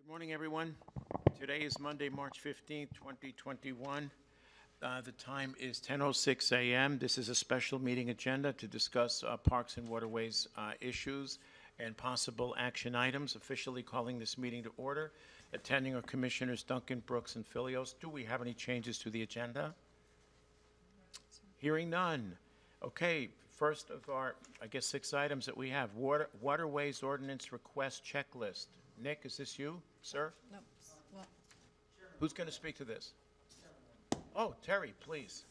Morning, everyone. Today is Monday, March 15th, 2021. The time is 10:06 a.m. This is a special meeting agenda to discuss Parks and Waterways issues and possible action items. Officially calling this meeting to order. Attending are Commissioners Duncan, Brooks, and Fillios. Do we have any changes to the agenda? Hearing none. Okay, first of our, I guess, 6 items that we have. Waterways Ordinance Request Checklist. Nick, is this you, sir? No. Well, Who's going to speak to this? Oh, Terry, please.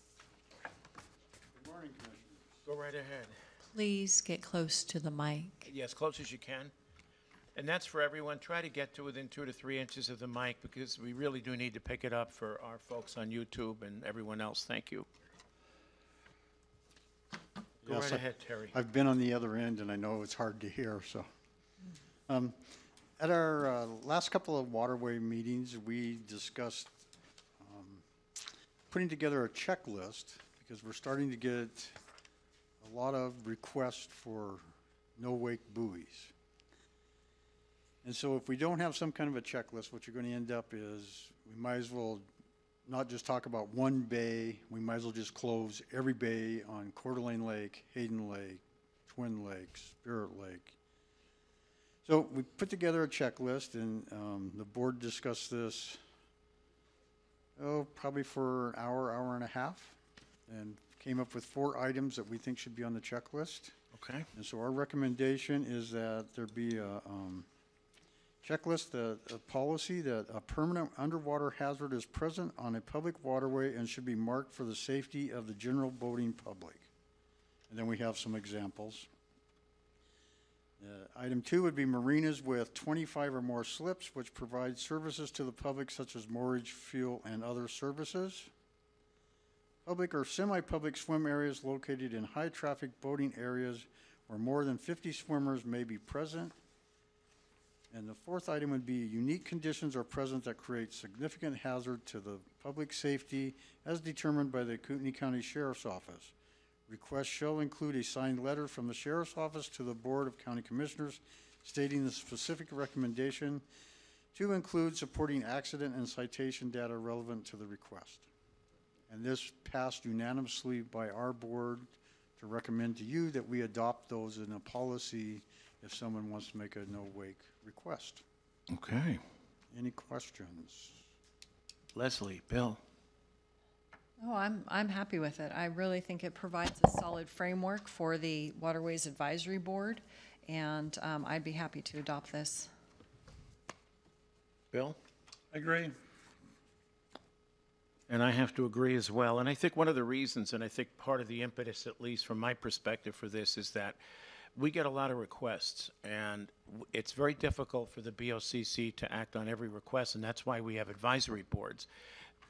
Good morning, Commissioners. Go right ahead. please get close to the mic. Yeah, as close as you can. And that's for everyone. Try to get to within 2 to 3 inches of the mic because we really do need to pick it up for our folks on YouTube and everyone else. Thank you. Go Yes, right ahead, Terry. I've been on the other end, and I know it's hard to hear, so. At our last couple of waterway meetings, we discussed putting together a checklist because we're starting to get a lot of requests for no-wake buoys. And so if we don't have some kind of a checklist, what you're going to end up is we might as well not just talk about one bay. We might as well just close every bay on Coeur d'Alene Lake, Hayden Lake, Twin Lakes, Spirit Lake. So we put together a checklist, and the board discussed this, probably for an hour, hour and a half, and came up with 4 items that we think should be on the checklist. Okay. And so our recommendation is that there be a checklist, a policy that a permanent underwater hazard is present on a public waterway and should be marked for the safety of the general boating public. And then we have some examples. Item 2 would be marinas with 25 or more slips, which provide services to the public such as moorage, fuel, and other services. Public or semi-public swim areas located in high-traffic boating areas where more than 50 swimmers may be present. And the 4th item would be unique conditions are present that create significant hazard to the public safety as determined by the Kootenai County Sheriff's Office. Requests shall include a signed letter from the Sheriff's Office to the Board of County Commissioners stating the specific recommendation to include supporting accident and citation data relevant to the request. And this passed unanimously by our board to recommend to you that we adopt those in a policy if someone wants to make a no-wake request. Okay. Any questions? Leslie, Bill. Oh, I'm happy with it. I really think it provides a solid framework for the Waterways Advisory Board, and I'd be happy to adopt this. Bill? I agree. And I have to agree as well. And I think one of the reasons, and I think part of the impetus, at least from my perspective for this, is that we get a lot of requests, and it's very difficult for the BOCC to act on every request, and that's why we have advisory boards,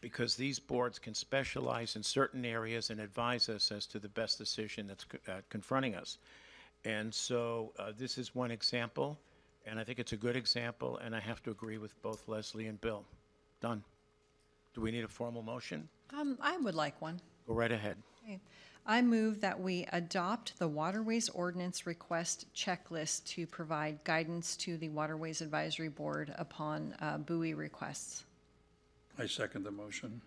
because these boards can specialize in certain areas and advise us as to the best decision that's confronting us. And so this is one example, and I think it's a good example, and I have to agree with both Leslie and Bill. Done. Do we need a formal motion? I would like one. Go right ahead. Okay. I move that we adopt the Waterways Ordinance Request Checklist to provide guidance to the Waterways Advisory Board upon buoy requests. I second the motion.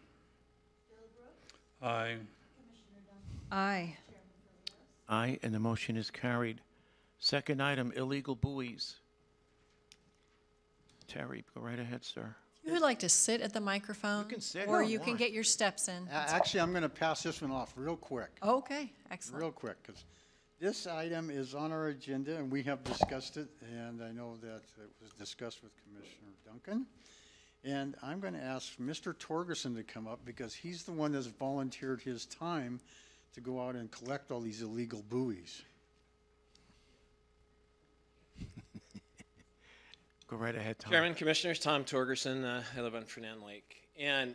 Aye. Aye. Aye, and the motion is carried. Second item, illegal buoys. Terry, go right ahead, sir. You would like to sit at the microphone? You can sit Or if you you can want. get your steps in. Actually, I'm going to pass this one off real quick. Okay, excellent. Real quick, because this item is on our agenda, and we have discussed it, and I know that it was discussed with Commissioner Duncan. And I'm going to ask Mr. Torgeson to come up, because he's the one that's volunteered his time to go out and collect all these illegal buoys. Go right ahead, Tom. Chairman, Commissioners, Tom Torgeson. I live on Fernand Lake. And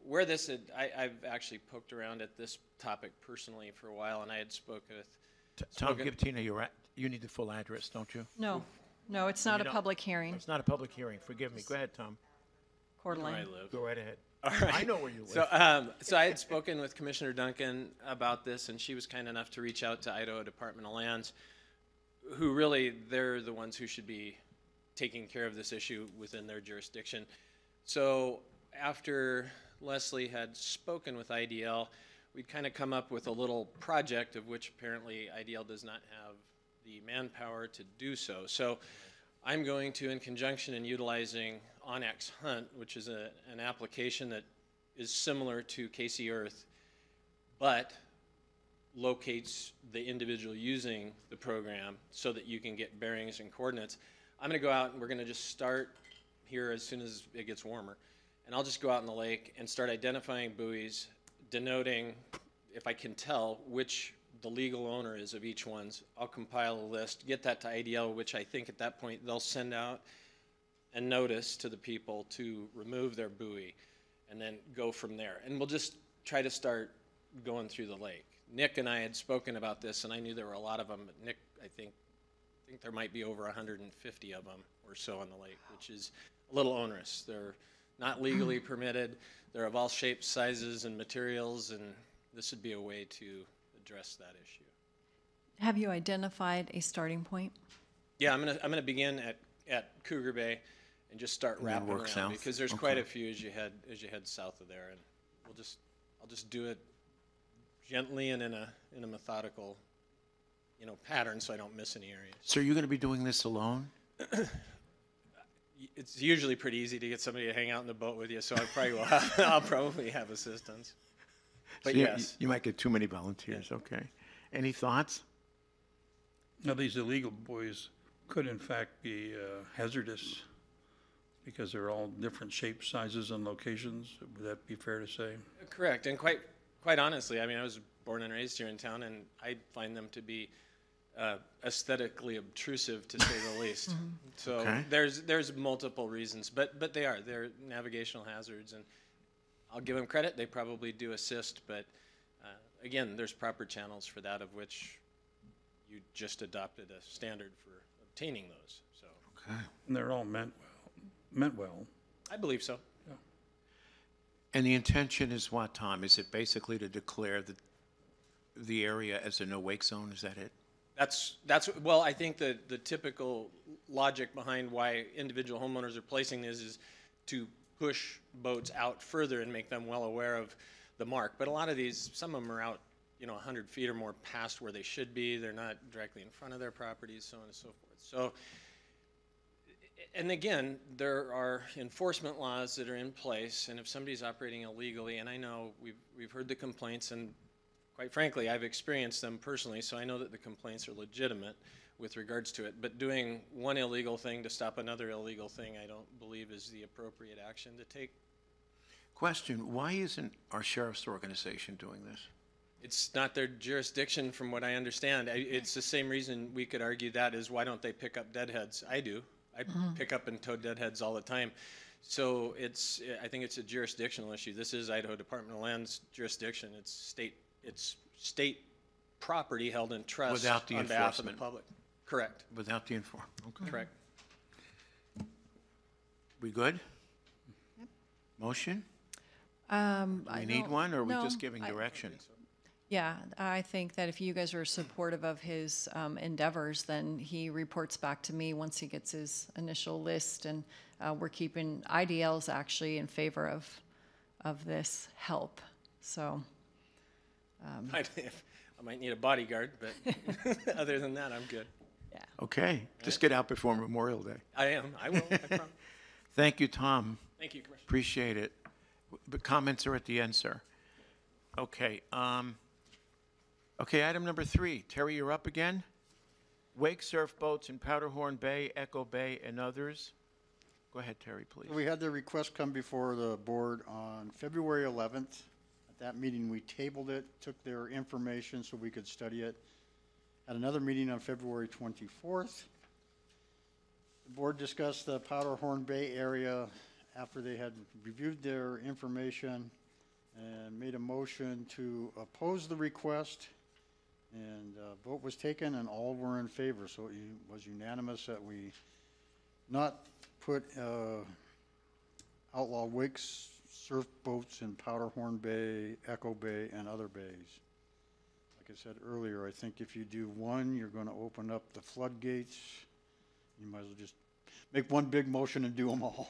where this had, I've actually poked around at this topic personally for a while, and I had spoken with... Tom, give Tina you need the full address, don't you? No, it's not You a don't? public hearing. It's not a public hearing. Forgive me. Go ahead, Tom. Coeur Where I d'Alene. live. Go right ahead. All right. I know where you live. So I had spoken with Commissioner Duncan about this, and she was kind enough to reach out to Idaho Department of Lands, who really, they're the ones who should be taking care of this issue within their jurisdiction. So after Leslie had spoken with IDL, we'd kind of come up with a little project of which apparently IDL does not have the manpower to do so. So I'm going to, in conjunction and utilizing Onyx Hunt, which is an application that is similar to Casey Earth, but locates the individual using the program so that you can get bearings and coordinates. I'm going to go out and we're going to just start here as soon as it gets warmer. And I'll just go out in the lake and start identifying buoys, denoting, if I can tell, which the legal owner is of each one's. I'll compile a list, get that to IDL, which I think at that point they'll send out a notice to the people to remove their buoy and then go from there. And we'll just try to start going through the lake. Nick and I had spoken about this, and I knew there were a lot of them, but Nick, I think there might be over 150 of them or so on the lake, which is a little onerous. They're not legally permitted. They're of all shapes, sizes, and materials, and this would be a way to address that issue. Have you identified a starting point? Yeah, I'm gonna begin at Cougar Bay and just start And then wrapping work around south? because there's Okay. quite a few as you head south of there, and I'll just do it gently and in a methodical, pattern so I don't miss any areas. So you're going to be doing this alone? It's usually pretty easy to get somebody to hang out in the boat with you, so I'll probably have assistance. But So yes. You might get too many volunteers, okay. Any thoughts? Now, these illegal buoys could in fact be hazardous because they're all different shapes, sizes, and locations. Would that be fair to say? Correct, and quite honestly, I mean, I was born and raised here in town, and I find them to be aesthetically obtrusive, to say the least. So Okay. there's multiple reasons, but they're navigational hazards, and I'll give them credit. They probably do assist, but again, there's proper channels for that, of which you just adopted a standard for obtaining those. So Okay. And they're all meant well. I believe so. And the intention is what, Tom? Is it basically to declare the area as a no-wake zone? Is that it? Well, I think the typical logic behind why individual homeowners are placing this is to push boats out further and make them well aware of the mark. But a lot of these, some of them are out, 100 feet or more past where they should be. They're not directly in front of their properties, so on and so forth. So, and again, there are enforcement laws that are in place, and if somebody's operating illegally, and I know we've heard the complaints, and quite frankly, I've experienced them personally, so I know that the complaints are legitimate with regards to it. But doing one illegal thing to stop another illegal thing, I don't believe is the appropriate action to take. Question, why isn't our sheriff's organization doing this? It's not their jurisdiction, from what I understand. It's the same reason we could argue that is, why don't they pick up deadheads? I do. I pick up and tow deadheads all the time. So I think it's a jurisdictional issue. This is Idaho Department of Land's jurisdiction. It's state property held in trust Without the on behalf of the enforcement. public. Correct. Without the okay. Correct. We good? Motion? I We need don't- one, or are we no, just giving I- direction? Yeah, I think that if you guys are supportive of his endeavors, then he reports back to me once he gets his initial list, and we're keeping, IDL's actually in favor of this help, so. I might need a bodyguard, but other than that, I'm good. Okay, just get out before Memorial Day. I am. I will. I promise. Thank you, Tom. Thank you, Commissioner. Appreciate it. But comments are at the end, sir. Okay, okay, item number 3. Terry, you're up again? Wake surf boats in Powderhorn Bay, Echo Bay, and others. Go ahead, Terry, please. We had the request come before the board on February 11th. At that meeting, we tabled it, took their information so we could study it. At another meeting on February 24th, the board discussed the Powderhorn Bay area after they had reviewed their information and made a motion to oppose the request. And a vote was taken and all were in favor. So it was unanimous that we not put outlaw wake surf boats in Powderhorn Bay, Echo Bay, and other bays. Like I said earlier, I think if you do one, you're going to open up the floodgates. You might as well just make one big motion and do them all.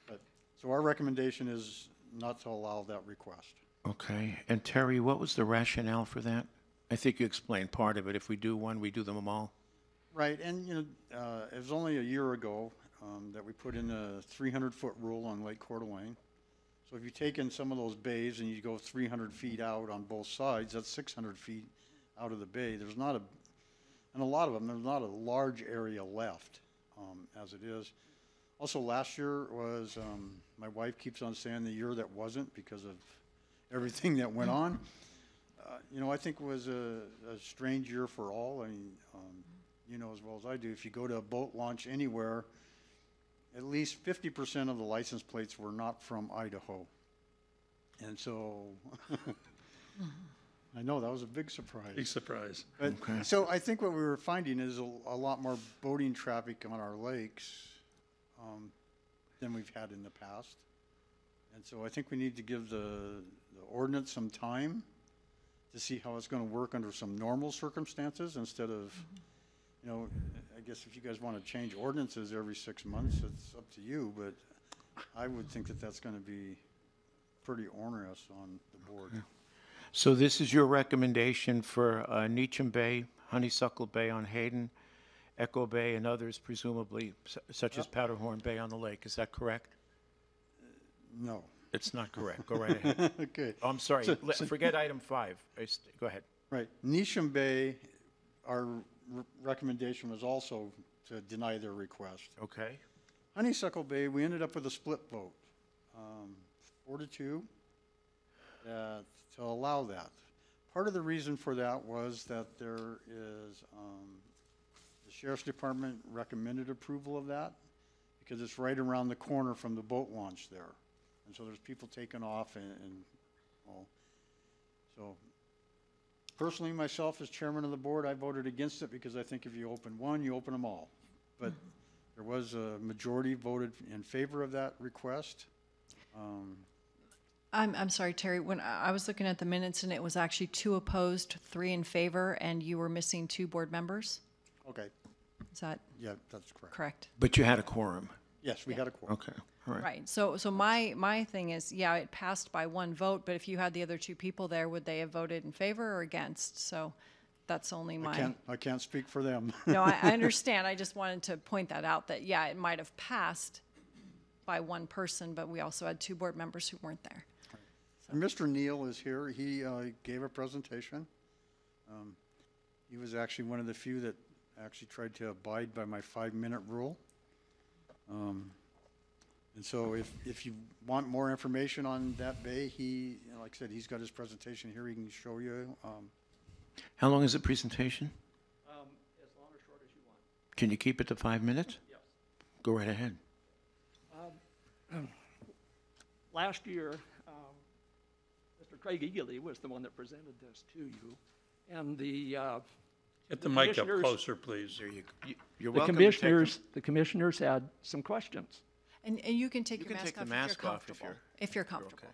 But, so our recommendation is not to allow that request. Okay. And Terry, what was the rationale for that? I think you explained part of it. If we do one, we do them all. Right, and it was only a year ago that we put in a 300-foot rule on Lake Coeur d'Alene. So if you take in some of those bays and you go 300 feet out on both sides, that's 600 feet out of the bay. There's not and a lot of them, there's not a large area left as it is. Also, last year was, my wife keeps on saying the year that wasn't because of everything that went on. I think it was a strange year for all. I mean, you know as well as I do, if you go to a boat launch anywhere, at least 50% of the license plates were not from Idaho. And so, I know that was a big surprise. Big surprise. But, so I think what we were finding is a lot more boating traffic on our lakes than we've had in the past. And so I think we need to give the ordinance some time to see how it's going to work under some normal circumstances instead of, I guess if you guys want to change ordinances every 6 months, it's up to you, but I would think that that's going to be pretty onerous on the board. So this is your recommendation for Neecham Bay, Honeysuckle Bay on Hayden, Echo Bay, and others presumably, such as Powderhorn Bay on the lake. Is that correct? No. It's not correct. Go right ahead. Okay. Oh, I'm sorry. Forget item 5. Go ahead. Right. Neesham Bay, our recommendation was also to deny their request. Okay. Honeysuckle Bay, we ended up with a split vote, 4-2, to allow that. Part of the reason for that was that there is, the Sheriff's Department recommended approval of that because it's right around the corner from the boat launch there. And so there's people taking off and all. So personally, myself as chairman of the board, I voted against it because I think if you open one, you open them all. But there was a majority voted in favor of that request. I'm sorry, Terry, when I was looking at the minutes and it was actually 2 opposed, 3 in favor, and you were missing 2 board members? Okay, Is that yeah, that's correct. correct? But you had a quorum. Yes, we had a quorum. Okay. All right. Right. So my thing is, yeah, it passed by 1 vote, but if you had the other 2 people there, would they have voted in favor or against? So that's only my. I can't speak for them. No, I understand. I just wanted to point that out that, yeah, it might have passed by 1 person, but we also had 2 board members who weren't there. And Mr. Neal is here. He gave a presentation. He was actually one of the few that actually tried to abide by my 5-minute rule. And so if you want more information on that bay, like I said, he's got his presentation here. He can show you. How long is the presentation? As long or short as you want. Can you keep it to 5 minutes? Yes. Go right ahead. Last year, Mr. Craig Eagley was the one that presented this to you. And Get the mic up commissioners- closer, please. There you go. You're the welcome to take the commissioners had some questions. And you can take You your can take mask the off mask if you're off comfortable. If you're comfortable. Okay.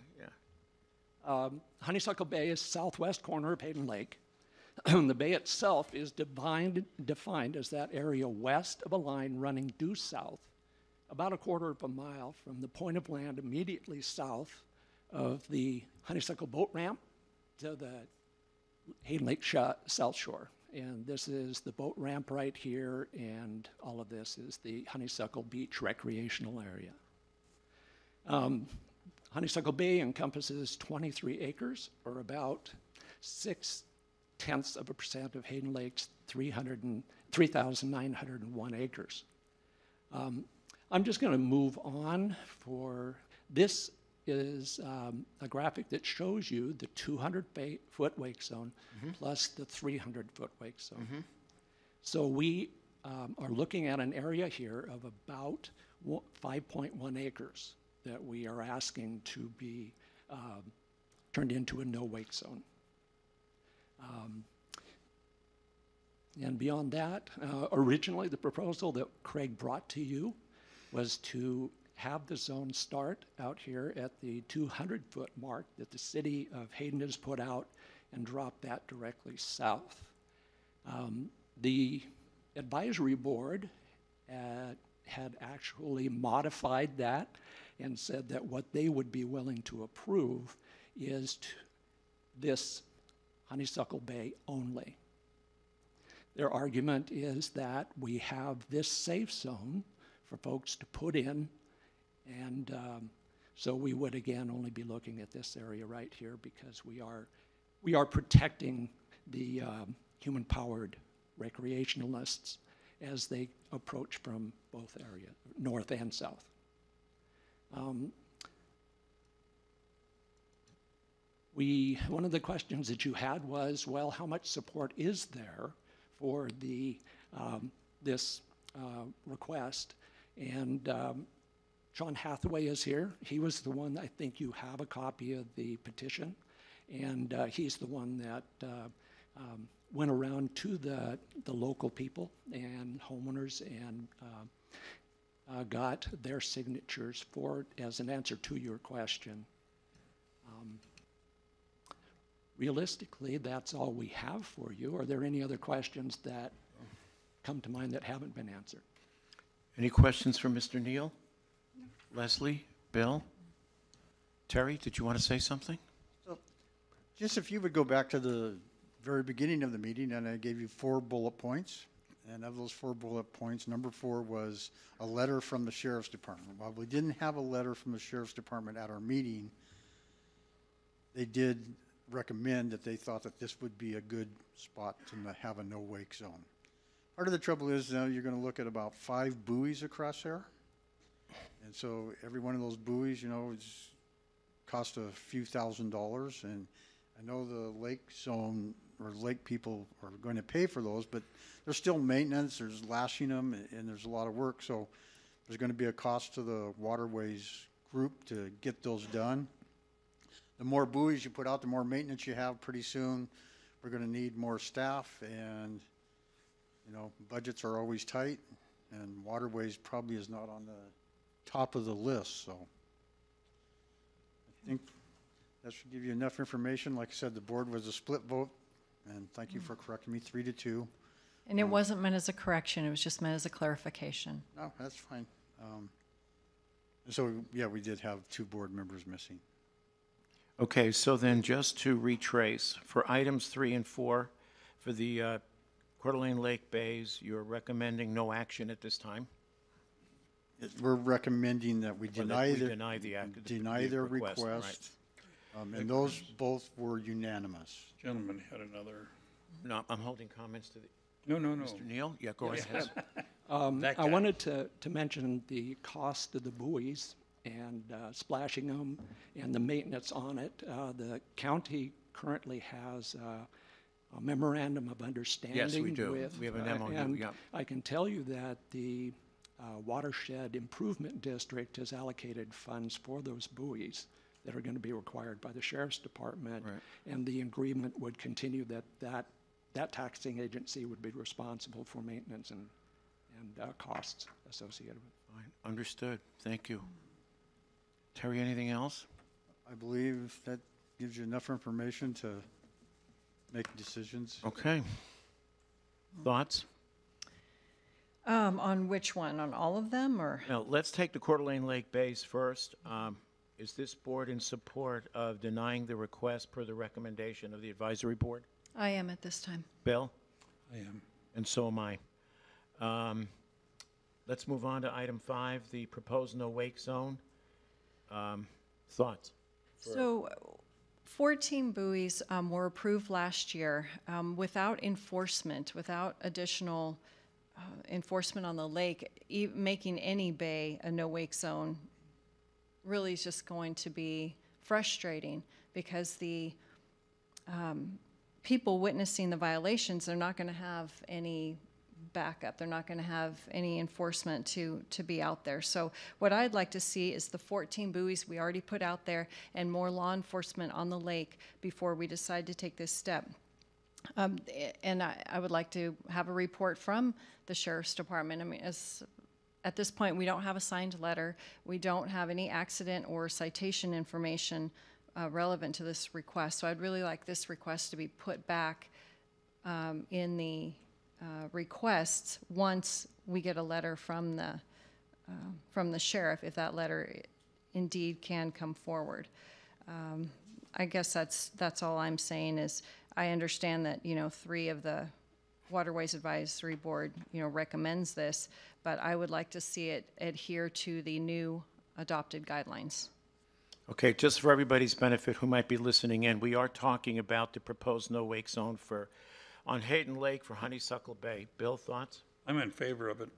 Yeah. Honeysuckle Bay is southwest corner of Hayden Lake. The bay itself is defined as that area west of a line running due south, about 1/4 of a mile from the point of land immediately south of the Honeysuckle boat ramp to the Hayden Lake South Shore. And this is the boat ramp right here, and all of this is the Honeysuckle Beach recreational area. Honeysuckle Bay encompasses 23 acres, or about 0.6% of Hayden Lake's 3,901 acres. I'm just going to move on for this is a graphic that shows you the 200-foot wake zone plus the 300-foot wake zone. So we are looking at an area here of about 5.1 acres that we are asking to be turned into a no-wake zone. And beyond that, originally the proposal that Craig brought to you was to have the zone start out here at the 200-foot mark that the city of Hayden has put out and drop that directly south. The advisory board had actually modified that and said that what they would be willing to approve is this Honeysuckle Bay only. Their argument is that we have this safe zone for folks to put in, and so we would again only be looking at this area right here because we are protecting the human-powered recreationalists as they approach from both areas, north and south. One of the questions that you had was, well, how much support is there for this request? And John Hathaway is here. He was the one, I think you have a copy of the petition, and he's the one that went around to the local people and homeowners and got their signatures for it as an answer to your question. Realistically, that's all we have for you. Are there any other questions that come to mind that haven't been answered? Any questions for Mr. Neal? Leslie? Bill? Terry, did you want to say something? So, just if you would go back to the very beginning of the meeting, and I gave you 4 bullet points. And of those 4 bullet points, number 4 was a letter from the Sheriff's Department. While we didn't have a letter from the Sheriff's Department at our meeting, they did recommend that they thought that this would be a good spot to have a no-wake zone. Part of the trouble is now you're going to look at about 5 buoys across there. And so every one of those buoys, you know, it's cost a few $1,000s. And I know the lake zone or lake people are going to pay for those, but there's still maintenance, there's lashing them, and there's a lot of work. So there's going to be a cost to the Waterways group to get those done. The more buoys you put out, the more maintenance you have. Pretty soon we're going to need more staff, and you know, budgets are always tight, and Waterways probably is not on the top of the list. So I think that should give you enough information. Like I said, the board was a split vote, and thank you for correcting me, 3-2. And it wasn't meant as a correction, it was just meant as a clarification. No, that's fine. And so, yeah, we did have 2 board members missing. Okay, so then just to retrace, for items 3 and 4, for the Coeur d'Alene Lake Bays, you're recommending no action at this time? We're recommending that we Or that deny we their, deny their request, request. And those both were unanimous. Gentleman had another, No, I'm holding comments to the, no. Mr. Neal? Yeah, go ahead. That I guy. wanted to mention the cost of the buoys and splashing them and the maintenance on it. The county currently has a memorandum of understanding. Yes, we do. With, We have an MOU, and yeah. I can tell you that the Watershed Improvement District has allocated funds for those buoys that are going to be required by the Sheriff's Department. Right. And the agreement would continue that taxing agency would be responsible for maintenance and costs associated with it. Fine, understood. Thank you. Terry, anything else? I believe that gives you enough information to make decisions. Okay. Thoughts? On which one? On all of them, or? Now, let's take the Coeur d'Alene Lake Bays first. Is this board in support of denying the request per the recommendation of the advisory board? I am at this time. Bill? I am. And so am I. Let's move on to item 5, the proposed no-wake zone. Thoughts? So 14 buoys were approved last year without enforcement, without additional enforcement on the lake. Making any bay a no-wake zone really is just going to be frustrating because the people witnessing the violations, they're not going to have any backup. They're not going to have any enforcement to be out there. So what I'd like to see is the 14 buoys we already put out there and more law enforcement on the lake before we decide to take this step. And I would like to have a report from the Sheriff's Department. I mean, at this point, we don't have a signed letter. We don't have any accident or citation information relevant to this request. So I'd really like this request to be put back in the requests once we get a letter from the from the sheriff if that letter indeed can come forward. I guess that's all I'm saying is I understand that, 3 of the Waterways Advisory Board, recommends this, but I would like to see it adhere to the new adopted guidelines. Okay, just for everybody's benefit who might be listening in, we are talking about the proposed no-wake zone on Hayden Lake for Honeysuckle Bay. Bill, thoughts? I'm in favor of it.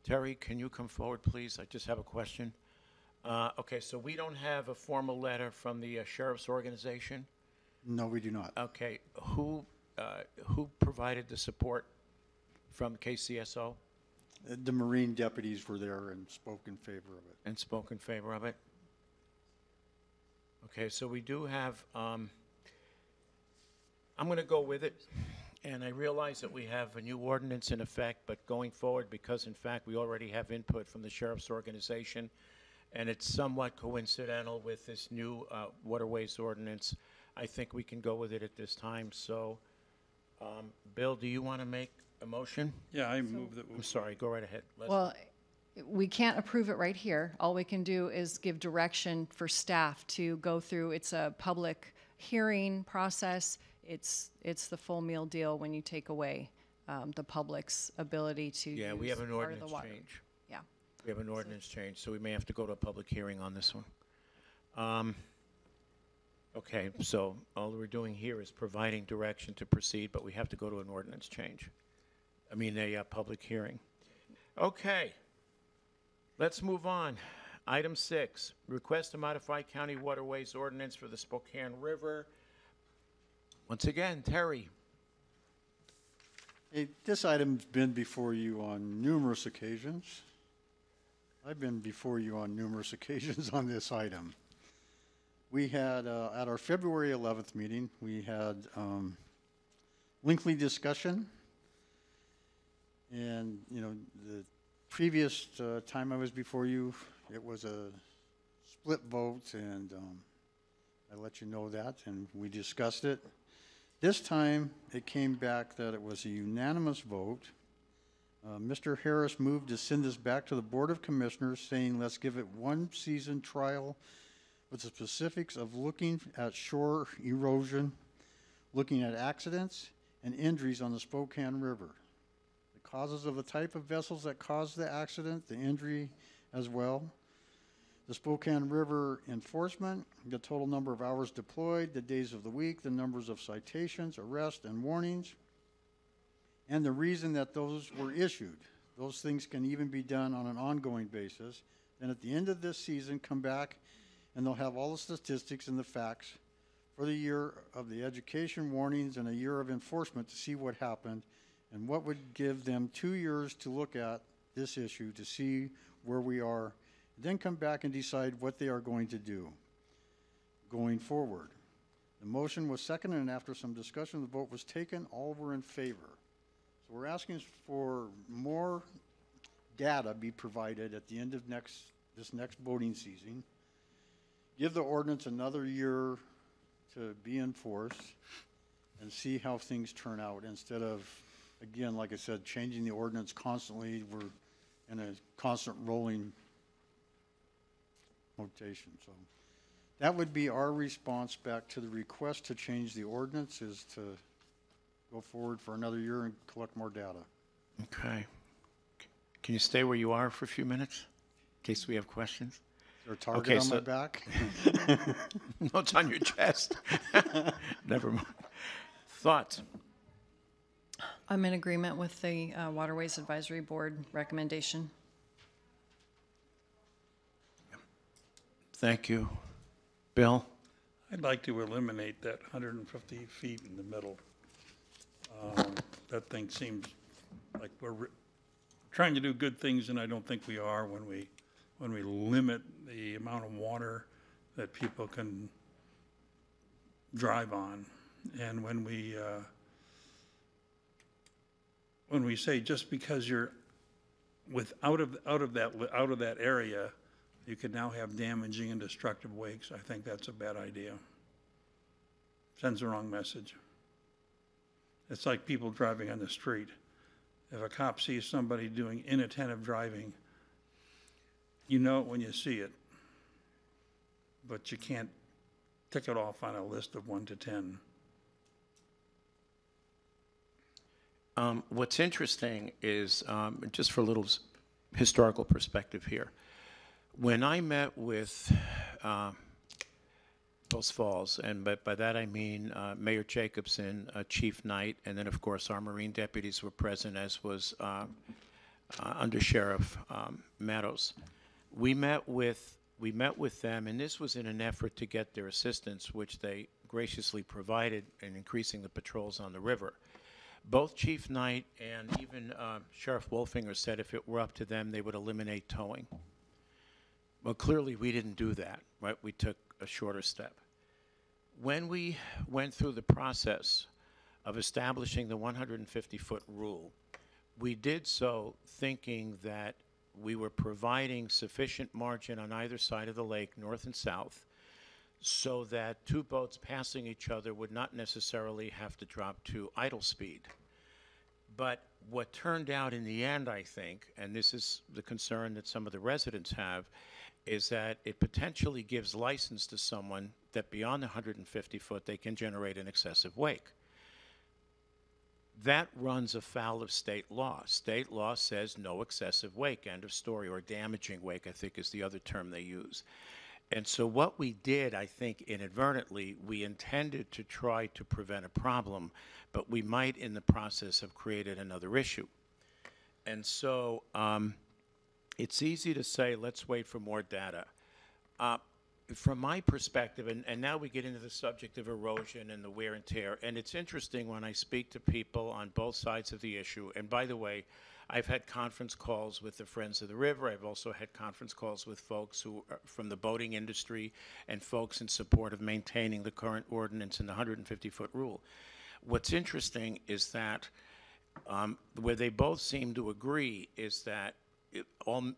Terry, can you come forward, please? I just have a question. Okay, so we don't have a formal letter from the sheriff's organization? No, we do not. Okay, who provided the support from KCSO The Marine deputies were there and spoke in favor of it. and spoke in favor of it? Okay, so we do have, I'm going to go with it, and I realize that we have a new ordinance in effect, but going forward, because in fact we already have input from the sheriff's organization, and it's somewhat coincidental with this new waterways ordinance, I think we can go with it at this time. So, Bill, do you want to make a motion? Yeah, I move that we. I'm sorry, go right ahead. Leslie. Well, we can't approve it right here. All we can do is give direction for staff to go through. It's a public hearing process. It's the full meal deal when you take away the public's ability to Yeah, we use have an part of the ordinance water. change. Yeah. We have an ordinance change, so we may have to go to a public hearing on this one. Okay, so all we're doing here is providing direction to proceed, but we have to go to an ordinance change. I mean, a public hearing. Okay, let's move on. Item 6, request to modify county waterways ordinance for the Spokane River. Once again, Terry. Hey, this item's been before you on numerous occasions. I've been before you on numerous occasions on this item. We had, at our February 11th meeting, we had lengthy discussion. And, the previous time I was before you, it was a split vote, and I let you know that, and we discussed it. This time, it came back that it was a unanimous vote. Mr. Harris moved to send this back to the Board of Commissioners, saying let's give it one season trial with the specifics of looking at shore erosion, looking at accidents and injuries on the Spokane River, the causes of the type of vessels that caused the accident, the injury as well, the Spokane River enforcement, the total number of hours deployed, the days of the week, the numbers of citations, arrests, and warnings, and the reason that those were issued. Those things can even be done on an ongoing basis. And at the end of this season, come back and they'll have all the statistics and the facts for the year of the education warnings and a year of enforcement to see what happened and what would give them 2 years to look at this issue to see where we are, then come back and decide what they are going to do going forward. The motion was seconded, and after some discussion, the vote was taken. All were in favor. So we're asking for more data be provided at the end of this next voting season. Give the ordinance another year to be enforced and see how things turn out instead of, again, like I said, changing the ordinance constantly. We're in a constant rolling rotation. So that would be our response back to the request to change the ordinance, is to go forward for another year and collect more data. Okay. Can you stay where you are for a few minutes in case we have questions? Is there a target Okay, on so- my back? No, it's on your chest. Never mind. Thoughts? I'm in agreement with the Waterways Advisory Board recommendation. Thank you. Bill? I'd like to eliminate that 150 feet in the middle. That thing seems like we're trying to do good things, and I don't think we are when we limit the amount of water that people can drive on, and when we say just because you're out of that area, you can now have damaging and destructive wakes. I think that's a bad idea. Sends the wrong message. It's like people driving on the street. if a cop sees somebody doing inattentive driving, you know it when you see it, but you can't tick it off on a list of 1 to 10. What's interesting is, just for a little historical perspective here, when I met with Post Falls, and by that I mean Mayor Jacobson, Chief Knight, and then of course our Marine deputies were present, as was Under Sheriff Meadows. We met with them, and this was in an effort to get their assistance, which they graciously provided in increasing the patrols on the river. Both Chief Knight and even Sheriff Wolfinger said if it were up to them, they would eliminate towing. Well, clearly we didn't do that, right? We took a shorter step. When we went through the process of establishing the 150-foot rule, we did so thinking that we were providing sufficient margin on either side of the lake, north and south, so that two boats passing each other would not necessarily have to drop to idle speed. But what turned out in the end, I think, and this is the concern that some of the residents have, is that it potentially gives license to someone that beyond the 150 foot they can generate an excessive wake. That runs afoul of state law. State law says no excessive wake, end of story, or damaging wake, I think is the other term they use. And so what we did, I think inadvertently, we intended to try to prevent a problem, but we might in the process have created another issue. And so it's easy to say, let's wait for more data. From my perspective, and now we get into the subject of erosion and the wear and tear, and it's interesting when I speak to people on both sides of the issue, and by the way, I've had conference calls with the Friends of the River. I've also had conference calls with folks who are from the boating industry and folks in support of maintaining the current ordinance and the 150-foot rule. What's interesting is that where they both seem to agree is that all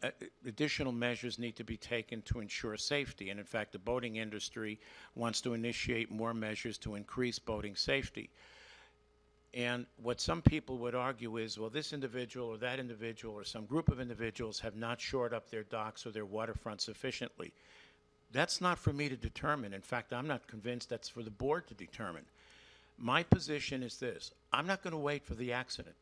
additional measures need to be taken to ensure safety. And in fact, the boating industry wants to initiate more measures to increase boating safety. And what some people would argue is, well, this individual or that individual or some group of individuals have not shored up their docks or their waterfront sufficiently. That's not for me to determine. In fact, I'm not convinced that's for the board to determine. My position is this: I'm not going to wait for the accident,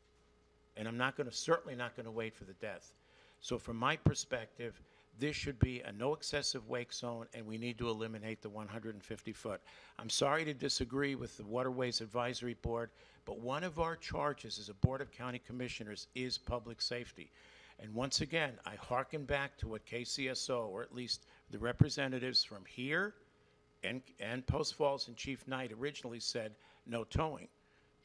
and I'm certainly not going to wait for the death. So from my perspective, this should be a no excessive wake zone, and we need to eliminate the 150 foot. I'm sorry to disagree with the Waterways Advisory Board, but one of our charges as a Board of County Commissioners is public safety. And once again, I hearken back to what KCSO, or at least the representatives from here and Post Falls and Chief Knight originally said, no towing.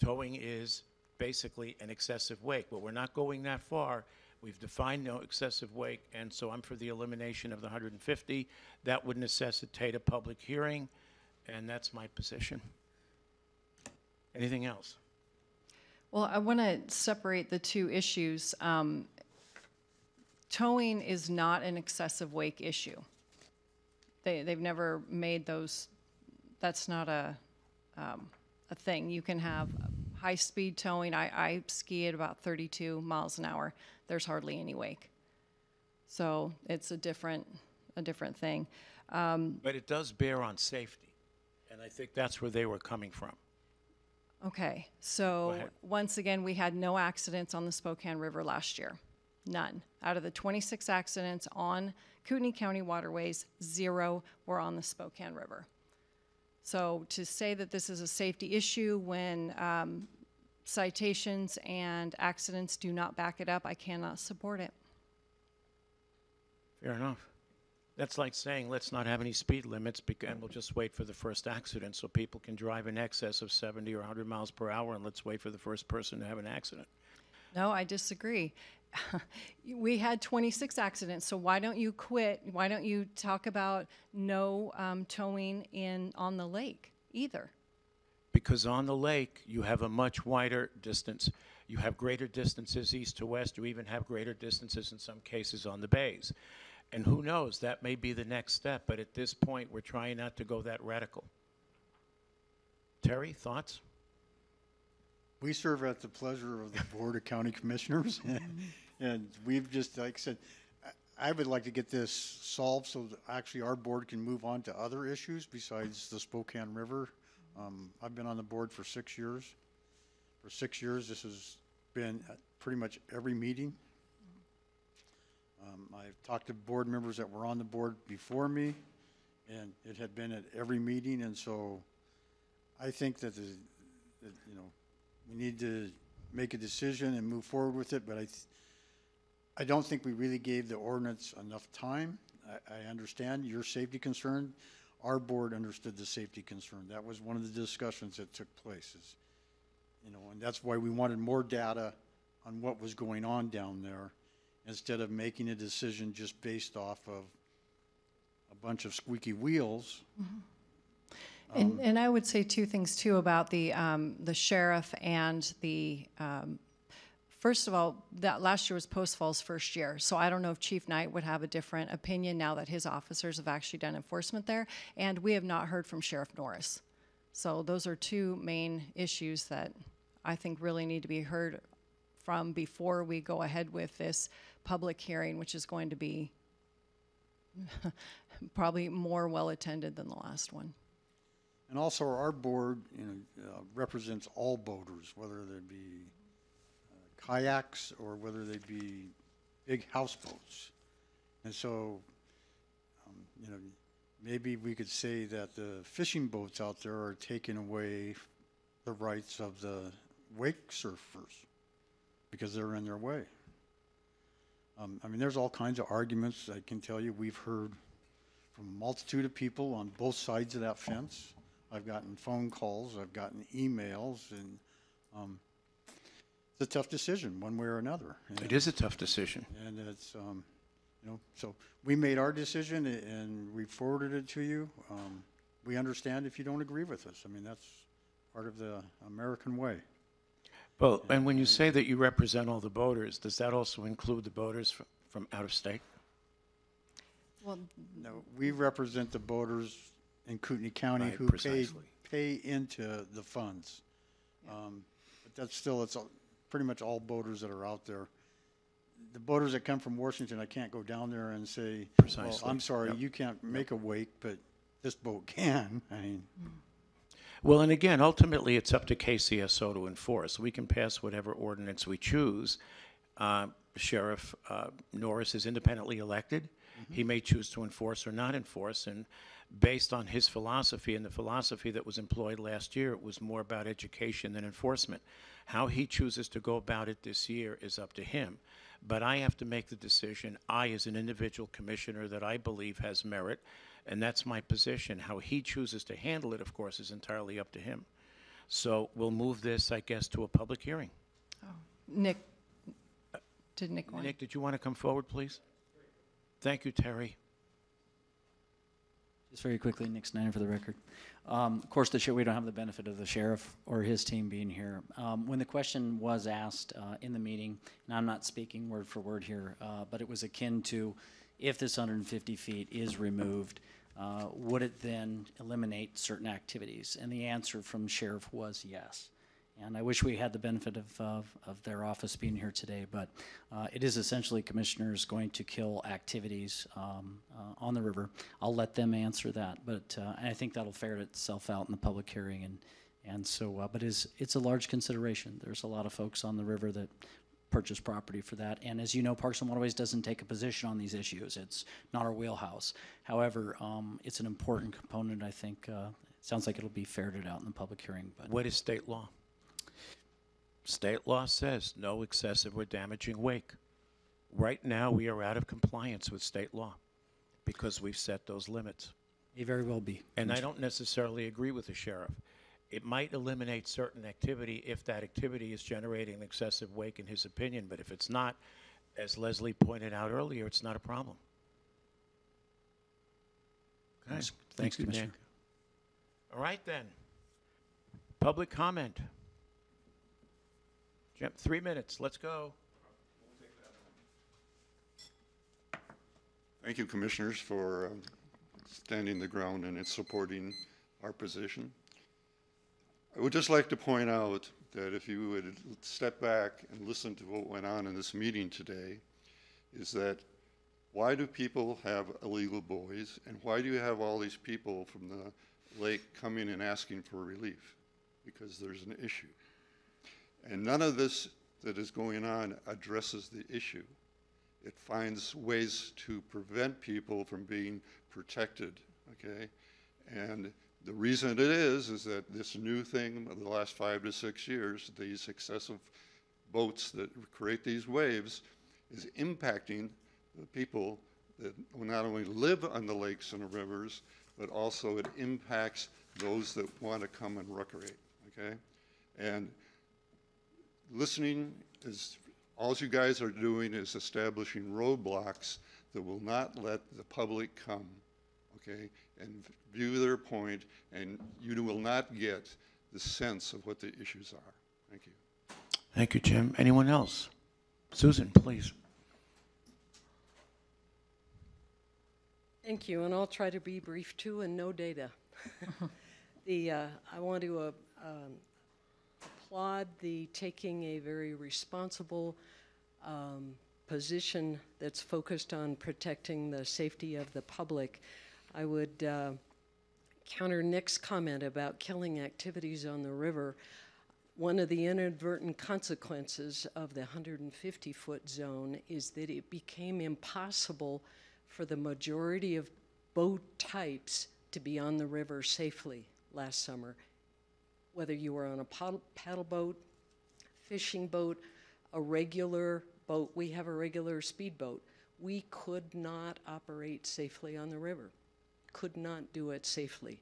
Towing is basically an excessive wake. But we're not going that far. We've defined no excessive wake, and so I'm for the elimination of the 150. That would necessitate a public hearing, and that's my position. Anything else? Well, I want to separate the two issues. Towing is not an excessive wake issue. They've never made those. That's not a thing. You can have high-speed towing. I ski at about 32 miles an hour. There's hardly any wake. So it's a different thing. But it does bear on safety, and I think that's where they were coming from. Okay, so once again, we had no accidents on the Spokane River last year. None. Out of the 26 accidents on Kootenai County waterways, 0 were on the Spokane River. So to say that this is a safety issue when citations and accidents do not back it up, I cannot support it. Fair enough. That's like saying, let's not have any speed limits and we'll just wait for the first accident so people can drive in excess of 70 or 100 miles per hour, and let's wait for the first person to have an accident. No, I disagree. We had 26 accidents, so why don't you quit? Why don't you talk about no towing on the lake either? Because on the lake, you have a much wider distance. You have greater distances east to west. You even have greater distances in some cases on the bays. And who knows, that may be the next step, but at this point, we're trying not to go that radical. Terry, thoughts? We serve at the pleasure of the Board of County Commissioners, and we've just, like I said, I would like to get this solved so that actually our board can move on to other issues besides the Spokane River. I've been on the board for 6 years. For 6 years, this has been at pretty much every meeting. I've talked to board members that were on the board before me, and it had been at every meeting, and so I think that you know, we need to make a decision and move forward with it, but I don't think we really gave the ordinance enough time. I understand your safety concern. Our board understood the safety concern. That was one of the discussions that took place, is, you know, and that's why we wanted more data on what was going on down there instead of making a decision just based off of a bunch of squeaky wheels. And I would say two things too about the sheriff and the, first of all, that last year was Post Falls' first year. So I don't know if Chief Knight would have a different opinion now that his officers have actually done enforcement there. And we have not heard from Sheriff Norris. So those are two main issues that I think really need to be heard from before we go ahead with this public hearing, which is going to be probably more well attended than the last one. And also our board, you know, represents all boaters, whether they be kayaks or whether they be big houseboats. And so, you know, maybe we could say that the fishing boats out there are taking away the rights of the wake surfers because they're in their way. I mean, there's all kinds of arguments. I can tell you we've heard from a multitude of people on both sides of that fence. I've gotten phone calls, I've gotten emails, and it's a tough decision one way or another. It is a tough decision. And it's, you know, so we made our decision and we forwarded it to you. We understand if you don't agree with us. I mean, that's part of the American way. Well, and when you say that you represent all the boaters, does that also include the boaters from out of state? Well, No, we represent the boaters in Kootenai County Right, who precisely. pay into the funds. But that's still, it's pretty much all boaters that are out there. The boaters that come from Washington, I can't go down there and say, well, Precisely. I'm sorry, Yep. you can't make a wake, but this boat can. I mean, Well, and again, ultimately, it's up to KCSO to enforce. We can pass whatever ordinance we choose. Sheriff Norris is independently elected. He may choose to enforce or not enforce, and based on his philosophy and the philosophy that was employed last year, it was more about education than enforcement. How he chooses to go about it this year is up to him. But I have to make the decision, I as an individual commissioner that I believe has merit, and that's my position. How he chooses to handle it, of course, is entirely up to him. So we'll move this, I guess, to a public hearing. Nick, did Nick want? Nick, did you want to come forward, please? Thank you, Terry. Just very quickly, Nick Snyder for the record. Of course, we don't have the benefit of the sheriff or his team being here. When the question was asked in the meeting, and I'm not speaking word for word here, but it was akin to, if this 150 feet is removed, would it then eliminate certain activities? And the answer from sheriff was yes. And I wish we had the benefit of their office being here today, but it is essentially commissioners going to kill activities on the river. I'll let them answer that, but and I think that'll ferret itself out in the public hearing. And so, but it's a large consideration. There's a lot of folks on the river that purchase property for that. And as you know, Parks and Waterways doesn't take a position on these issues. It's not our wheelhouse. However, it's an important component. I think it sounds like it'll be ferreted out in the public hearing. But What is state law? State law says no excessive or damaging wake. Right now, we are out of compliance with state law because we've set those limits. may very well be. And I don't necessarily agree with the sheriff. It might eliminate certain activity if that activity is generating an excessive wake in his opinion, but if it's not, as Leslie pointed out earlier, it's not a problem. Okay. Thanks, Thank you, Commissioner. Nick. All right, then. Public comment. Jim, 3 minutes. Let's go. Thank you, Commissioners, for standing the ground and supporting our position. I would just like to point out that if you would step back and listen to what went on in this meeting today, is that why do people have illegal buoys, and why do you have all these people from the lake coming and asking for relief? Because there's an issue. And none of this that is going on addresses the issue. It finds ways to prevent people from being protected, okay? And the reason it is that this new thing of the last 5 to 6 years, these excessive boats that create these waves, is impacting the people that not only live on the lakes and the rivers, but also it impacts those that want to come and recreate, okay? And listening is, all you guys are doing is establishing roadblocks that will not let the public come, okay, and view their point, and you will not get the sense of what the issues are. Thank you. Thank you, Jim. Anyone else? Susan, please. Thank you, and I'll try to be brief too, and no data. I want to applaud the taking a very responsible position that's focused on protecting the safety of the public. I would counter Nick's comment about killing activities on the river. One of the inadvertent consequences of the 150-foot zone is that it became impossible for the majority of boat types to be on the river safely last summer. Whether you were on a paddle boat, fishing boat, a regular boat, we have a regular speedboat, we could not operate safely on the river, could not do it safely.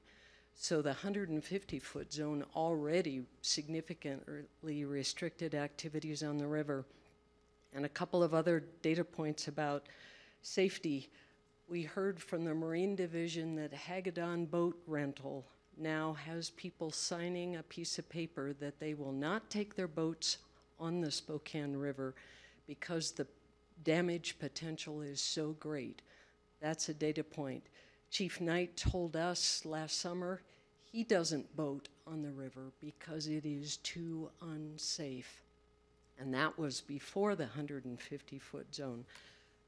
So the 150-foot zone already significantly restricted activities on the river. And a couple of other data points about safety. We heard from the Marine Division that Hagedon Boat Rental now has people signing a piece of paper that they will not take their boats on the Spokane River because the damage potential is so great. That's a data point. Chief Knight told us last summer he doesn't boat on the river because it is too unsafe. And that was before the 150-foot zone.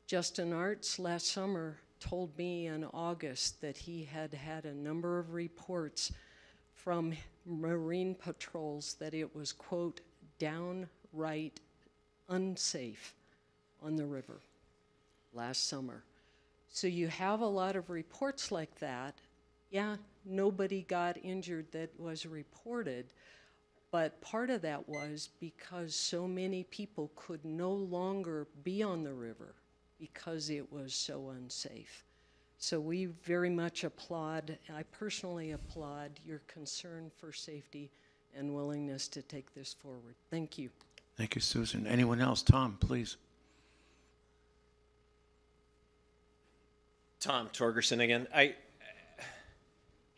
Justin Arts last summer told me in August that he had had a number of reports from Marine patrols that it was, quote, downright unsafe on the river last summer. So you have a lot of reports like that. Yeah, nobody got injured that was reported, but part of that was because so many people could no longer be on the river because it was so unsafe. So we very much applaud, I personally applaud your concern for safety and willingness to take this forward. Thank you. Thank you, Susan. Anyone else? Tom, please. Tom Torgeson again.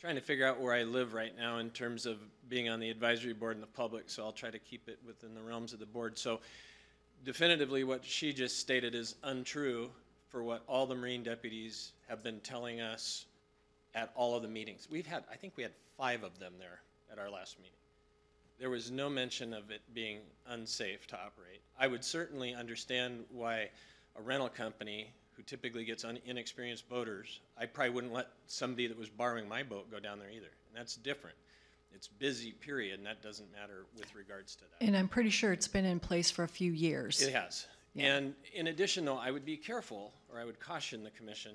Trying to figure out where I live right now in terms of being on the advisory board and the public, so I'll try to keep it within the realms of the board. So definitively what she just stated is untrue for what all the Marine deputies have been telling us at all of the meetings. I think we had 5 of them there at our last meeting. There was no mention of it being unsafe to operate. I would certainly understand why a rental company who typically gets inexperienced boaters, I probably wouldn't let somebody that was borrowing my boat go down there either. And that's different. It's busy, period, and that doesn't matter with regards to that. And I'm pretty sure it's been in place for a few years. It has. Yeah. And in addition, though, I would be careful, or I would caution the commission,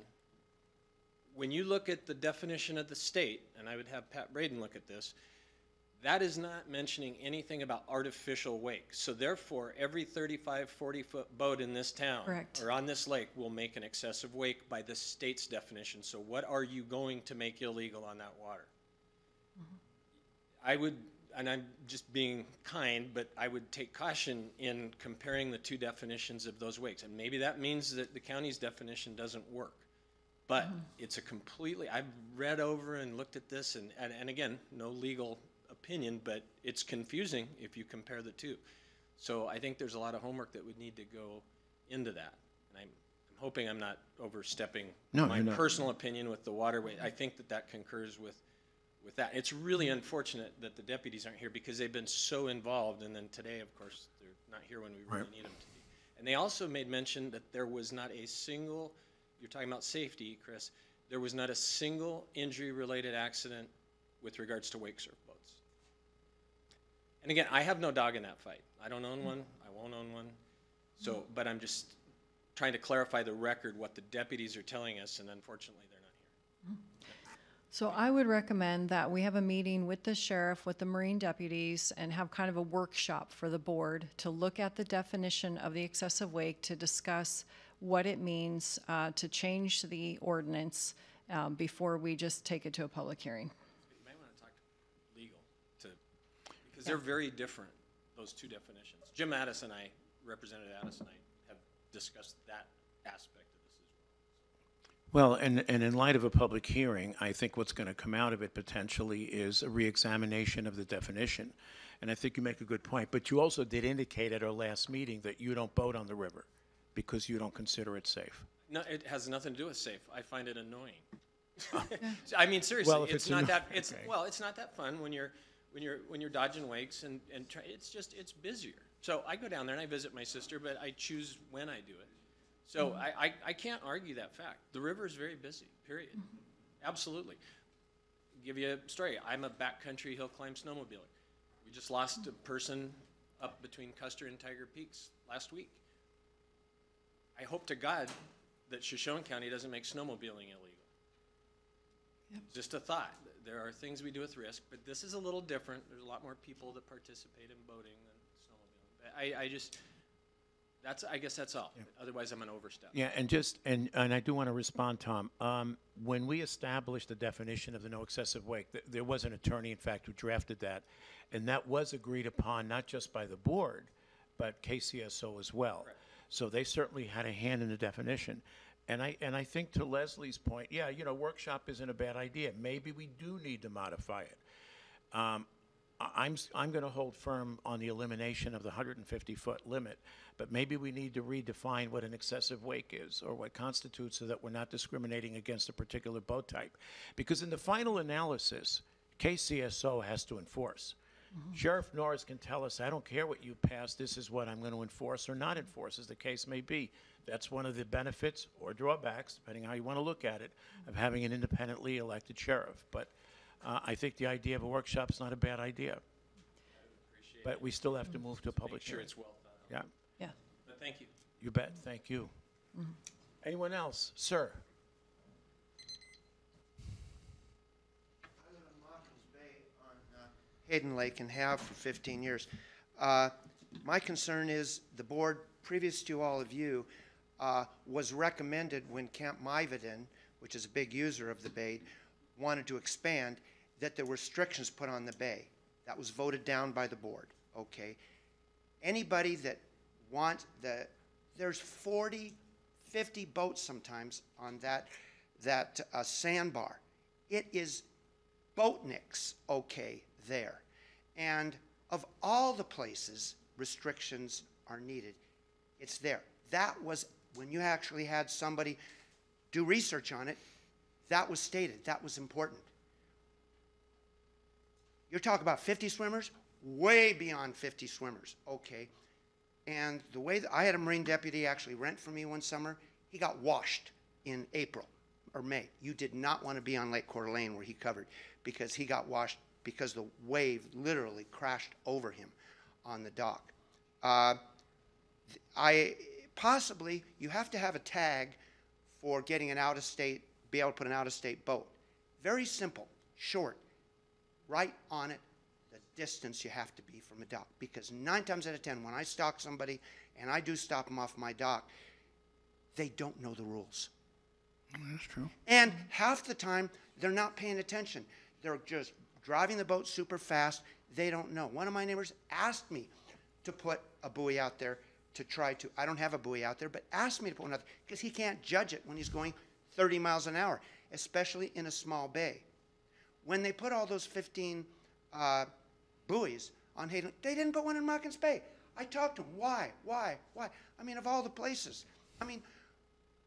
when you look at the definition of the state, and I would have Pat Braden look at this, that is not mentioning anything about artificial wakes. So therefore, every 35, 40-foot boat in this town Correct. or on this lake will make an excessive wake by the state's definition. So what are you going to make illegal on that water? I would, and I'm just being kind, but I would take caution in comparing the 2 definitions of those wakes. And maybe that means that the county's definition doesn't work. But it's a completely, I've read over and looked at this, and again, no legal opinion, but it's confusing if you compare the 2. So I think there's a lot of homework that would need to go into that. And I'm hoping I'm not overstepping my personal opinion with the waterway. I think that concurs with with that. It's really unfortunate that the deputies aren't here because they've been so involved, and then today, of course, they're not here when we really need them to be. And they also made mention that there was not a single, you're talking about safety, Chris, there was not a single injury-related accident with regards to wake surf boats. And again, I have no dog in that fight. I don't own one. I won't own one. So, but I'm just trying to clarify the record, what the deputies are telling us, and unfortunately, they're not here. So I would recommend that we have a meeting with the sheriff, with the Marine deputies, and have kind of a workshop for the board to look at the definition of the excessive wake, to discuss what it means to change the ordinance before we just take it to a public hearing. You might want to talk to legal, because they're very different, those two definitions. Jim Addis and I, Representative Addis and I, have discussed that aspect of this as well. Well, and in light of a public hearing, I think what's going to come out of it potentially is a reexamination of the definition. And I think you make a good point. But you also did indicate at our last meeting that you don't boat on the river because you don't consider it safe. No, it has nothing to do with safe. I find it annoying. I mean, seriously, Well, if it's not that. It's okay. well, it's not that fun when you're dodging wakes and it's just it's busier. So I go down there and I visit my sister, but I choose when I do it. So I can't argue that fact. The river is very busy, period. Absolutely. Give you a story. I'm a backcountry hill climb snowmobiler. We just lost a person up between Custer and Tiger Peaks last week. I hope to God that Shoshone County doesn't make snowmobiling illegal. Yep. Just a thought. There are things we do with risk, but this is a little different. There's a lot more people that participate in boating than snowmobiling. I guess that's all. Yeah. Otherwise, I'm an overstep. Yeah, and I do want to respond, Tom. When we established the definition of the no excessive wake, there was an attorney, in fact, who drafted that, and that was agreed upon not just by the board, but KCSO as well. Correct. So they certainly had a hand in the definition. And I think to Leslie's point, yeah, workshop isn't a bad idea. Maybe we do need to modify it. I'm going to hold firm on the elimination of the 150-foot limit, but maybe we need to redefine what an excessive wake is or what constitutes, so that we're not discriminating against a particular boat type. Because in the final analysis, KCSO has to enforce. Mm-hmm. Sheriff Norris can tell us, I don't care what you pass, this is what I'm going to enforce or not enforce, as the case may be. That's one of the benefits or drawbacks, depending how you want to look at it, of having an independently elected sheriff. But I think the idea of a workshop is not a bad idea. But we still have to move to a public hearing. Make sure it's well thought out. Yeah. Yeah. But thank you. You bet. Thank you. Mm-hmm. Anyone else? Sir. I live in Hawkins Bay on Hayden Lake and have for 15 years. My concern is the board, previous to all of you, was recommended when Camp Miveden, which is a big user of the bay, wanted to expand, that there were restrictions put on the bay. That was voted down by the board. Okay. Anybody that wants there's 40, 50 boats sometimes on that sandbar. It is boatniks, okay, there. And of all the places restrictions are needed, it's there. That was, when you actually had somebody do research on it, that was stated. That was important. You're talking about 50 swimmers? Way beyond 50 swimmers. Okay. And the way that I had a Marine deputy actually rent for me one summer, he got washed in April or May. You did not want to be on Lake Coeur d'Alene where he covered, because he got washed because the wave literally crashed over him on the dock. Possibly you have to have a tag for getting an out-of-state, be able to put an out-of-state boat. Very simple, short, right on it, the distance you have to be from a dock. Because 9 times out of 10, when I stalk somebody, and I do stop them off my dock, they don't know the rules. That's true. And half the time, they're not paying attention. They're just driving the boat super fast. They don't know. One of my neighbors asked me to put a buoy out there to try to, I don't have a buoy out there, but asked me to put one out there because he can't judge it when he's going 30 miles an hour, especially in a small bay. When they put all those 15 buoys on Hayden, they didn't put one in Hawkins Bay. I talked to them. Why? I mean, of all the places. I mean,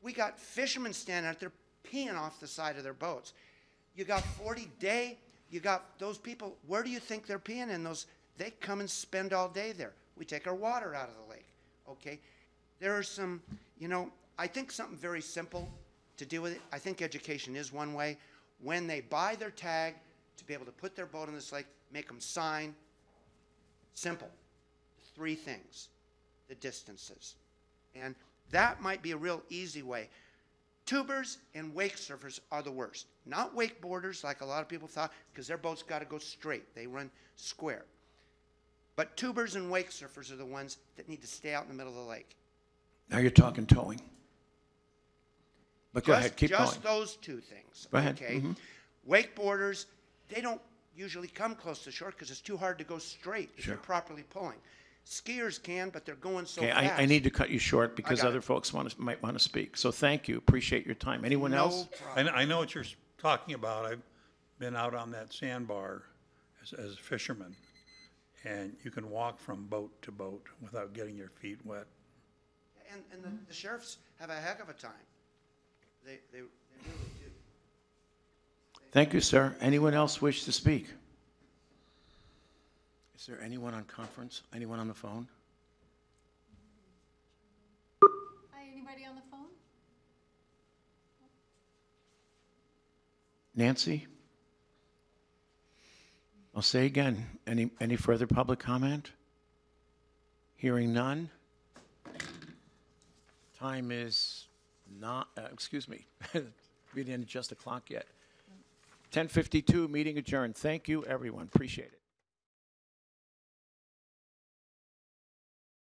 we got fishermen standing out there peeing off the side of their boats. You got 40 day, you got those people, where do you think they're peeing in those? They come and spend all day there. We take our water out of the lake, okay? There are some, you know, I think something very simple to deal with it. I think education is one way. When they buy their tag to be able to put their boat in this lake, make them sign. Simple. 3 things. The distances. And that might be a real easy way. Tubers and wake surfers are the worst. Not wakeboarders like a lot of people thought, because their boats got to go straight. They run square. But tubers and wake surfers are the ones that need to stay out in the middle of the lake. Now you're talking towing. But go ahead, keep going. Just those 2 things. Go ahead. Okay. Wakeboarders, they don't usually come close to shore because it's too hard to go straight if you're properly pulling. Skiers can, but they're going so fast. I need to cut you short because other folks might want to speak. So thank you. Appreciate your time. Anyone else? I know what you're talking about. I've been out on that sandbar as a fisherman, and you can walk from boat to boat without getting your feet wet. And the sheriffs have a heck of a time. They really do. Thank you, sir. Anyone else wish to speak? Is there anyone on conference? Anyone on the phone? Hi, anybody on the phone? Nancy? I'll say again, any further public comment? Hearing none. Time is not, excuse me, we didn't adjust the clock yet. 10:52, meeting adjourned. Thank you, everyone. Appreciate it.